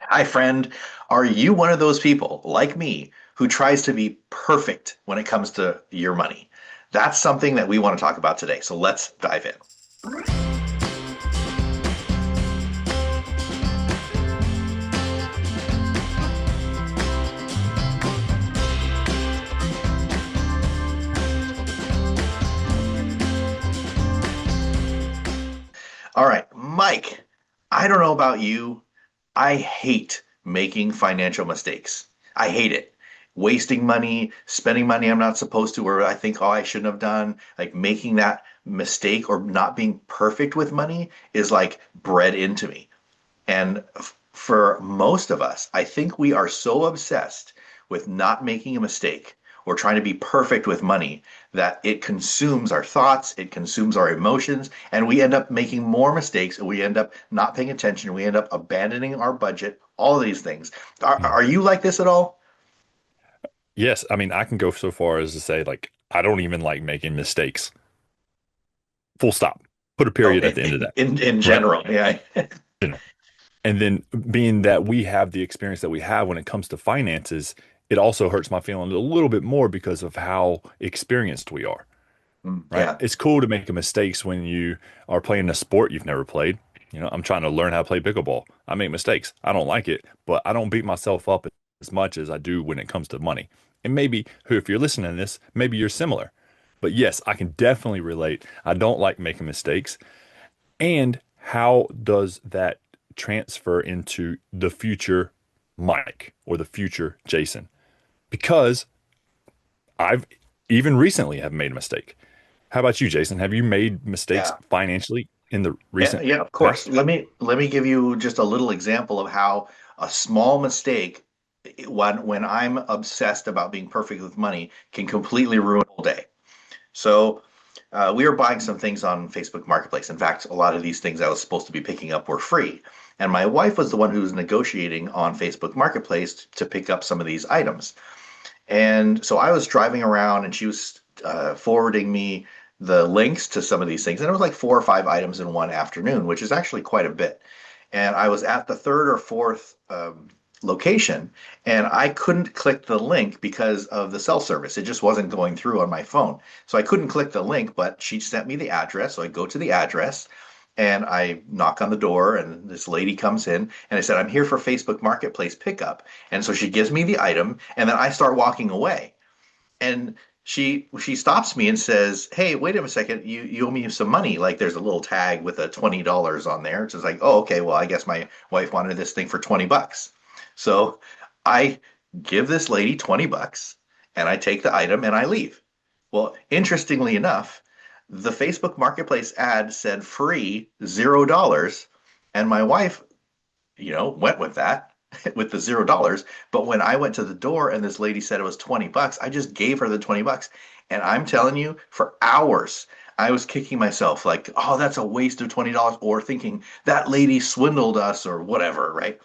Hi, friend. Are you one of those people, like me, who tries to be perfect when it comes to your money? That's something that we want to talk about today. So let's dive in. All right, Mike, I don't know about you. I hate making financial mistakes. I hate it. Wasting money, spending money I'm not supposed to, or I think, oh, I shouldn't have done. Like making that mistake or not being perfect with money is like bred into me. And for most of us, I think we are so obsessed with not making a mistake or trying to be perfect with money that it consumes our thoughts, it consumes our emotions, and we end up making more mistakes and we end up not paying attention. We end up abandoning our budget, all of these things. Are you like this at all? Yes, I mean, I can go so far as to say, like, I don't even like making mistakes. Full stop. Put a Oh, period at the end of that, in right? general, yeah. And then being that we have the experience that we have when it comes to finances, it also hurts my feelings a little bit more because of how experienced we are, right? Yeah. It's cool to make mistakes when you are playing a sport you've never played. I'm trying to learn how to play pickleball. I make mistakes. I don't like it, but I don't beat myself up as much as I do when it comes to money. And maybe, if you're listening to this, maybe you're similar. But yes, I can definitely relate. I don't like making mistakes. And how does that transfer into the future Mike or the future Jason? Because I've even recently have made a mistake. How about you, Jason? Have you made mistakes Yeah. financially in the Yeah, recent yeah, of course. past? Let me give you just a little example of how a small mistake, when I'm obsessed about being perfect with money, can completely ruin a whole day. So we were buying some things on Facebook Marketplace. In fact, a lot of these things I was supposed to be picking up were free. And my wife was the one who was negotiating on Facebook Marketplace to pick up some of these items. And so I was driving around and she was forwarding me the links to some of these things. And it was like four or five items in one afternoon, which is actually quite a bit. And I was at the third or fourth location and I couldn't click the link because of the cell service. It just wasn't going through on my phone. So I couldn't click the link, but she sent me the address. So I go to the address and I knock on the door, and this lady comes in, and I said, I'm here for Facebook Marketplace pickup. And so she gives me the item, and then I start walking away. And she stops me and says, "Hey, wait a second, you owe me some money. Like there's a little tag with a $20 on there." It's just like, oh, okay, well, I guess my wife wanted this thing for 20 bucks. So I give this lady 20 bucks and I take the item and I leave. Well, interestingly enough, the Facebook Marketplace ad said free $0. And my wife, went with that with the $0. But when I went to the door and this lady said it was 20 bucks, I just gave her the 20 bucks. And I'm telling you, for hours, I was kicking myself like, oh, that's a waste of $20, or thinking that lady swindled us or whatever, right?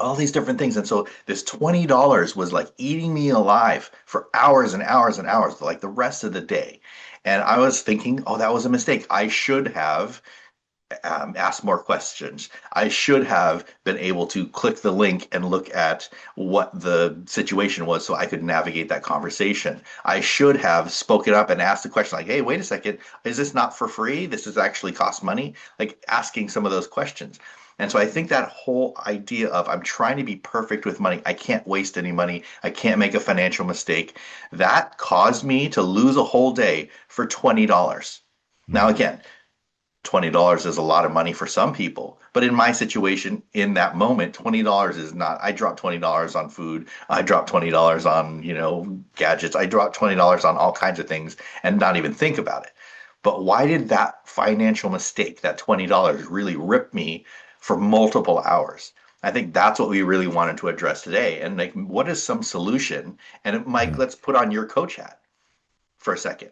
All these different things. And so this $20 was like eating me alive for hours and hours and hours, like the rest of the day. And I was thinking, oh, that was a mistake. I should have ask more questions. I should have been able to click the link and look at what the situation was so I could navigate that conversation. I should have spoken up and asked the question like, hey, wait a second, is this not for free? This is actually cost money? Like asking some of those questions. And so I think that whole idea of I'm trying to be perfect with money, I can't waste any money, I can't make a financial mistake, that caused me to lose a whole day for $20. Now, Mhm. again, $20 is a lot of money for some people. But in my situation, in that moment, $20 is not. I dropped $20 on food. I dropped $20 on, gadgets. I dropped $20 on all kinds of things and not even think about it. But why did that financial mistake, that $20, really rip me for multiple hours? I think that's what we really wanted to address today. And like, what is some solution? And Mike, Mhm. let's put on your coach hat for a second.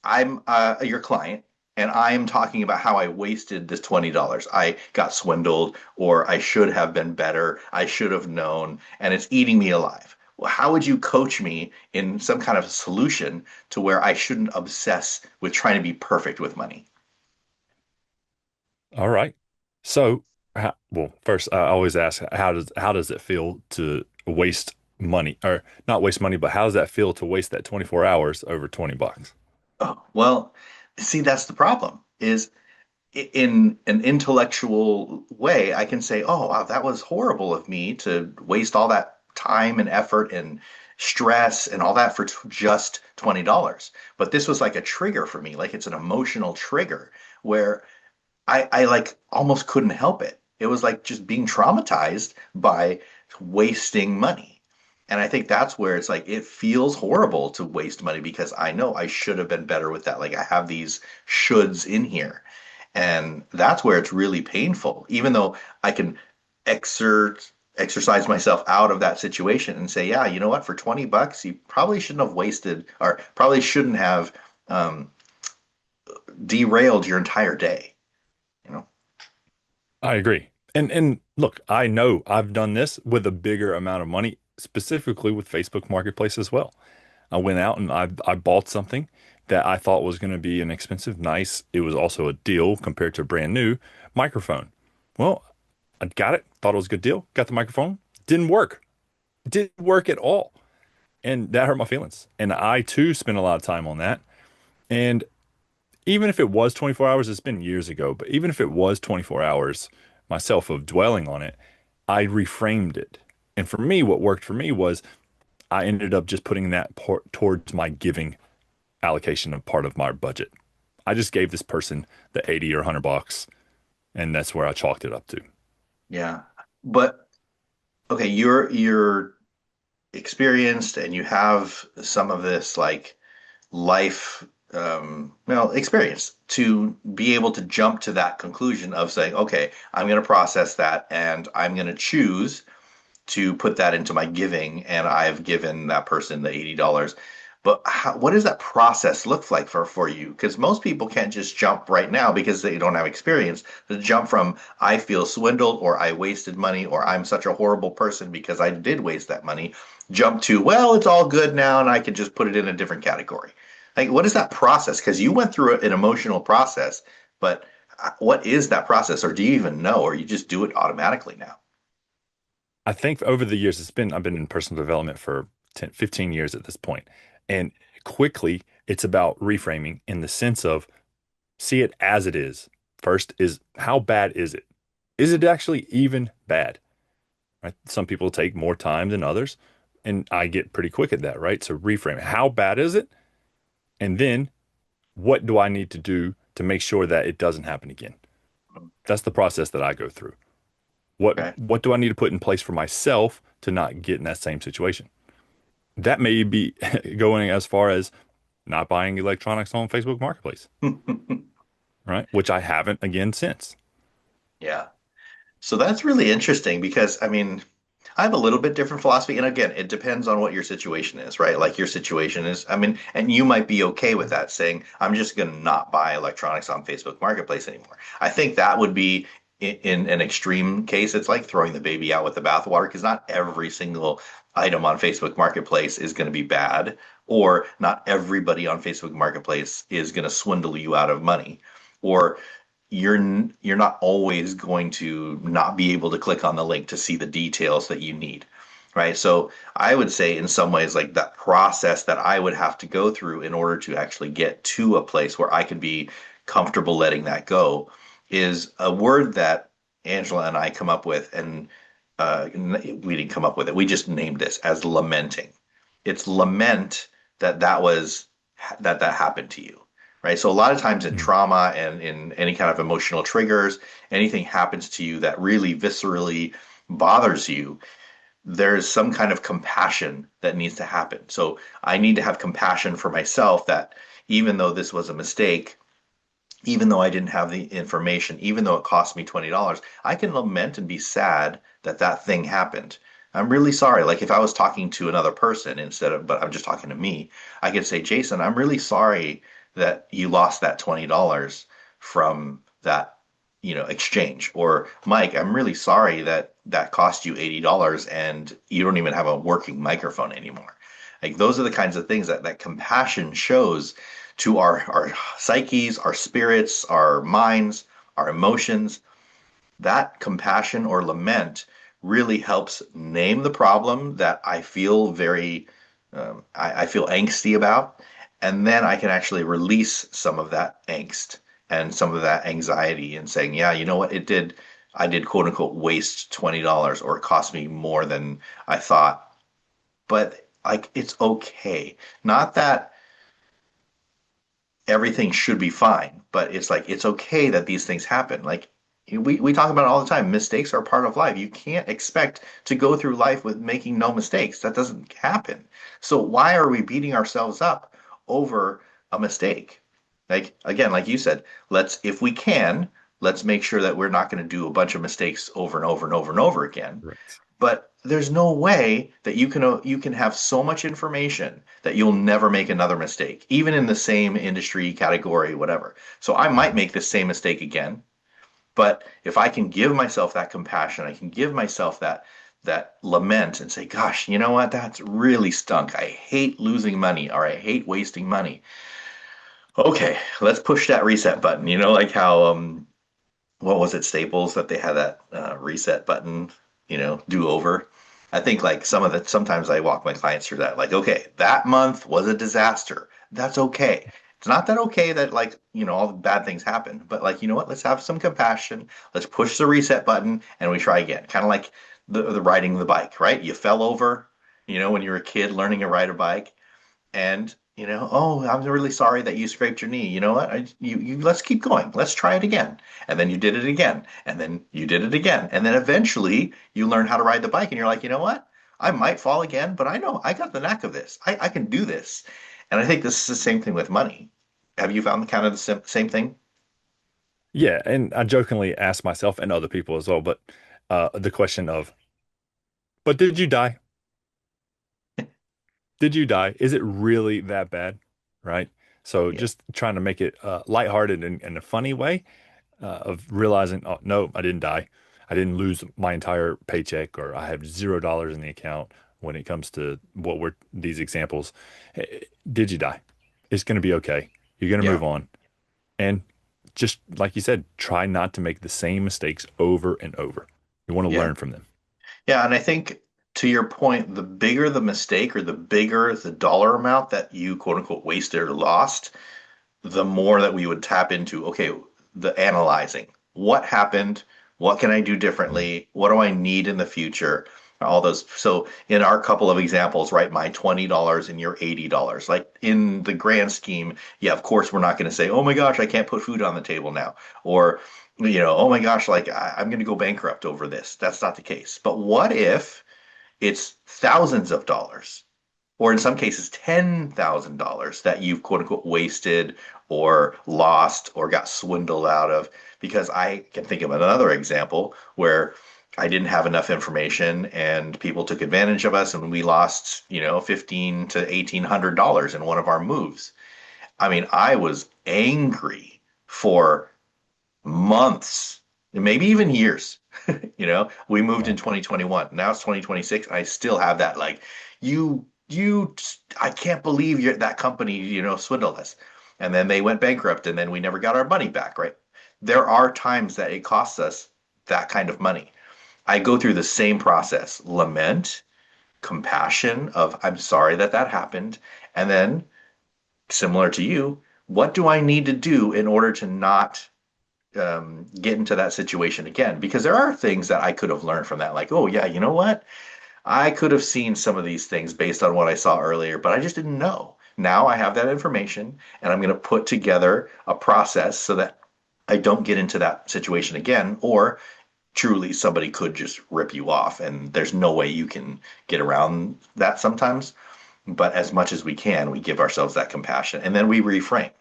I'm your client and I'm talking about how I wasted this $20. I got swindled, or I should have been better. I should have known, and it's eating me alive. Well, how would you coach me in some kind of solution to where I shouldn't obsess with trying to be perfect with money? All right. So Well, first, I always ask, how does it feel to waste money, or not waste money, but how does that feel to waste that 24 hours over $20? Oh, well, see, that's the problem is in an intellectual way, I can say, oh, wow, that was horrible of me to waste all that time and effort and stress and all that for just $20. But this was like a trigger for me, like it's an emotional trigger where I like almost couldn't help it. It was like just being traumatized by wasting money. And I think that's where it's like it feels horrible to waste money because I know I should have been better with that. Like I have these shoulds in here. And that's where it's really painful, even though I can exercise myself out of that situation and say, yeah, you know what, for $20, you probably shouldn't have wasted or probably shouldn't have um, derailed your entire day, you know? I agree. And look, I know I've done this with a bigger amount of money, specifically with Facebook Marketplace as well. I went out and I bought something that I thought was going to be an expensive, nice. It was also a deal compared to a brand new microphone. Well, I got it, thought it was a good deal, got the microphone, didn't work. It didn't work at all. And that hurt my feelings. And I too spent a lot of time on that. And even if it was 24 hours, it's been years ago, but even if it was 24 hours myself of dwelling on it, I reframed it. And for me, what worked for me was I ended up just putting that towards my giving allocation of part of my budget. I just gave this person the 80 or $100, and that's where I chalked it up to. Yeah. But okay, you're experienced and you have some of this like life well experience to be able to jump to that conclusion of saying, okay, I'm going to process that and I'm going to choose to put that into my giving, and I've given that person the $80. But what does that process look like for you? Because most people can't just jump right now because they don't have experience to jump from I feel swindled or I wasted money or I'm such a horrible person because I did waste that money, jump to, well, it's all good now and I can just put it in a different category. Like, what is that process? Because you went through an emotional process, but what is that process? Or do you even know, or you just do it automatically now? I think over the years, I've been in personal development for 10, 15 years at this point. And quickly, it's about reframing in the sense of see it as it is. First is how bad is it? Is it actually even bad? Right? Some people take more time than others, and I get pretty quick at that, right? So reframe. How bad is it? And then what do I need to do to make sure that it doesn't happen again? That's the process that I go through. Okay. What do I need to put in place for myself to not get in that same situation? That may be going as far as not buying electronics on Facebook Marketplace, right? Which I haven't again since. Yeah. So that's really interesting because I mean, I have a little bit different philosophy. And again, it depends on what your situation is, right? Like your situation is, I mean, and you might be okay with that saying, I'm just going to not buy electronics on Facebook Marketplace anymore. I think that would be in an extreme case. It's like throwing the baby out with the bathwater because not every single item on Facebook Marketplace is going to be bad, or not everybody on Facebook Marketplace is going to swindle you out of money. Or you're not always going to not be able to click on the link to see the details that you need, right? So I would say in some ways like that process that I would have to go through in order to actually get to a place where I could be comfortable letting that go is a word that Angela and I come up with, and we didn't come up with it. We just named this as lamenting. It's lament that that happened to you, right? So a lot of times in Mm. trauma and in any kind of emotional triggers, anything happens to you that really viscerally bothers you, there's some kind of compassion that needs to happen. So I need to have compassion for myself that even though this was a mistake, even though I didn't have the information, even though it cost me $20, I can lament and be sad that that thing happened. I'm really sorry. Like if I was talking to another person instead of, but I'm just talking to me, I could say, Jason, I'm really sorry that you lost that $20 from that, exchange. Or Mike, I'm really sorry that that cost you $80 and you don't even have a working microphone anymore. Like those are the kinds of things that compassion shows to our psyches, our spirits, our minds, our emotions. that compassion or lament really helps name the problem that I feel I feel angsty about, and then I can actually release some of that angst and some of that anxiety and saying, yeah, you know what, I did quote unquote waste $20 or it cost me more than I thought, but like it's okay. Not that everything should be fine, but it's like it's okay that these things happen. Like we talk about it all the time. Mistakes are part of life. You can't expect to go through life with making no mistakes. That doesn't happen. So why are we beating ourselves up over a mistake? Like again, like you said, if we can, let's make sure that we're not going to do a bunch of mistakes over and over and over and over again. Right. But there's no way that you can have so much information that you'll never make another mistake, even in the same industry category, whatever. So I might Mhm. make the same mistake again, but if I can give myself that compassion, I can give myself that lament and say, "Gosh, you know what? That's really stunk. I hate losing money, or I hate wasting money." Okay, let's push that reset button. You know, like how what was it, Staples, that they had that reset button, do over. I think like sometimes I walk my clients through that. Like, okay, that month was a disaster. That's okay. It's not that okay that like, all the bad things happen, but like, you know what? Let's have some compassion. Let's push the reset button and we try again. Kind of like the riding the bike, right? You fell over, when you were a kid learning to ride a bike and oh, I'm really sorry that you scraped your knee. You know what? You let's keep going. Let's try it again. And then you did it again, and then you did it again, and then eventually you learn how to ride the bike, and you're like, you know what? I might fall again, but I know I got the knack of this. I can do this. And I think this is the same thing with money. Have you found kind of the same thing? Yeah, and I jokingly ask myself and other people as well, but the question of, but did you die? Did you die? Is it really that bad? Right? So Yeah, just trying to make it lighthearted in a funny way of realizing, oh, no, I didn't die. I didn't lose my entire paycheck, or I have $0 in the account when it comes to what were these examples. Did you die? It's going to be okay. You're going to yeah, move on. And just like you said, try not to make the same mistakes over and over. You want to yeah. learn from them. Yeah, and I think to your point, the bigger the mistake or the bigger the dollar amount that you quote unquote wasted or lost, the more that we would tap into, okay, the analyzing. What happened? What can I do differently? What do I need in the future? All those. So in our couple of examples, right, my $20 and your $80. Like in the grand scheme, yeah, of course we're not going to say, oh my gosh, I can't put food on the table now. Or, oh my gosh, like I'm going to go bankrupt over this. That's not the case. But what if it's thousands of dollars? Or in some cases $10,000 that you've quote unquote wasted or lost or got swindled out of. Because I can think of another example where I didn't have enough information and people took advantage of us and we lost, 15 to $1,800 in one of our moves. I mean, I was angry for months, maybe even years. We moved in Wow. 2021. Now it's 2026. I still have that like you I can't believe that company, swindled us. And then they went bankrupt and then we never got our money back, right? There are times that it costs us that kind of money. I go through the same process, lament, compassion of I'm sorry that that happened, and then similar to you, what do I need to do in order to not get into that situation again? Because there are things that I could have learned from that. Like, oh, yeah, you know what? I could have seen some of these things based on what I saw earlier, but I just didn't know. Now I have that information and I'm going to put together a process so that I don't get into that situation again, or truly somebody could just rip you off and there's no way you can get around that sometimes. But as much as we can, we give ourselves that compassion and then we reframe,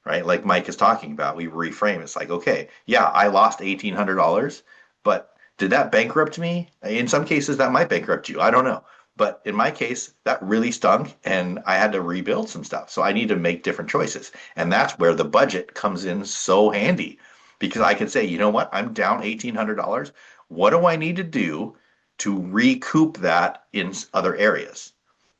right? Like Mike is talking about, we reframe. It's like, okay, yeah, I lost $1,800, but did that bankrupt me? In some cases, that might bankrupt you. I don't know. But in my case, that really stunk and I had to rebuild some stuff. So I need to make different choices. And that's where the budget comes in so handy because I can say, you know what? I'm down $1,800. What do I need to do to recoup that in other areas?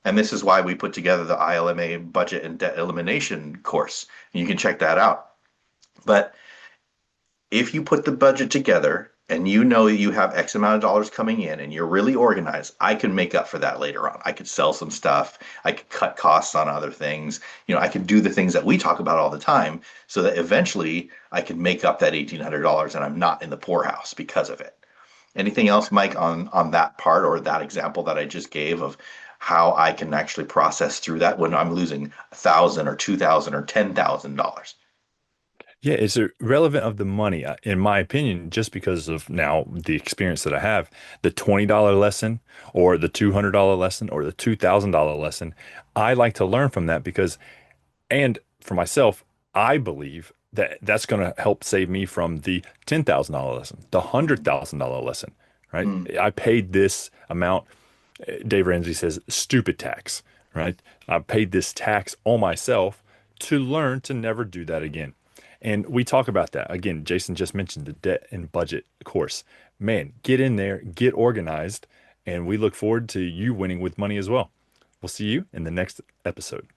And this is why we put together the ILMA budget and debt elimination course. You can check that out. But if you put the budget together and you know you have X amount of dollars coming in and you're really organized, I can make up for that later on. I could sell some stuff. I could cut costs on other things. I could do the things that we talk about all the time so that eventually I can make up that $1,800 and I'm not in the poorhouse because of it. Anything else, Mike, on that part or that example that I just gave of how I can actually process through that when I'm losing 1,000 or 2,000 or $10,000? Yeah, it's irrelevant of the money, in my opinion, just because of now the experience that I have. The $20 lesson or the $200 lesson or the $2,000 lesson, I like to learn from that because, and for myself, I believe that that's going to help save me from the $10,000 lesson, the Mm, $100,000 lesson, right? mm, I paid this amount. Dave Ramsey says stupid tax, right? I paid this tax on myself to learn to never do that again. And we talk about that. Again, Jason just mentioned the debt and budget course. Man, get in there, get organized, and we look forward to you winning with money as well. We'll see you in the next episode.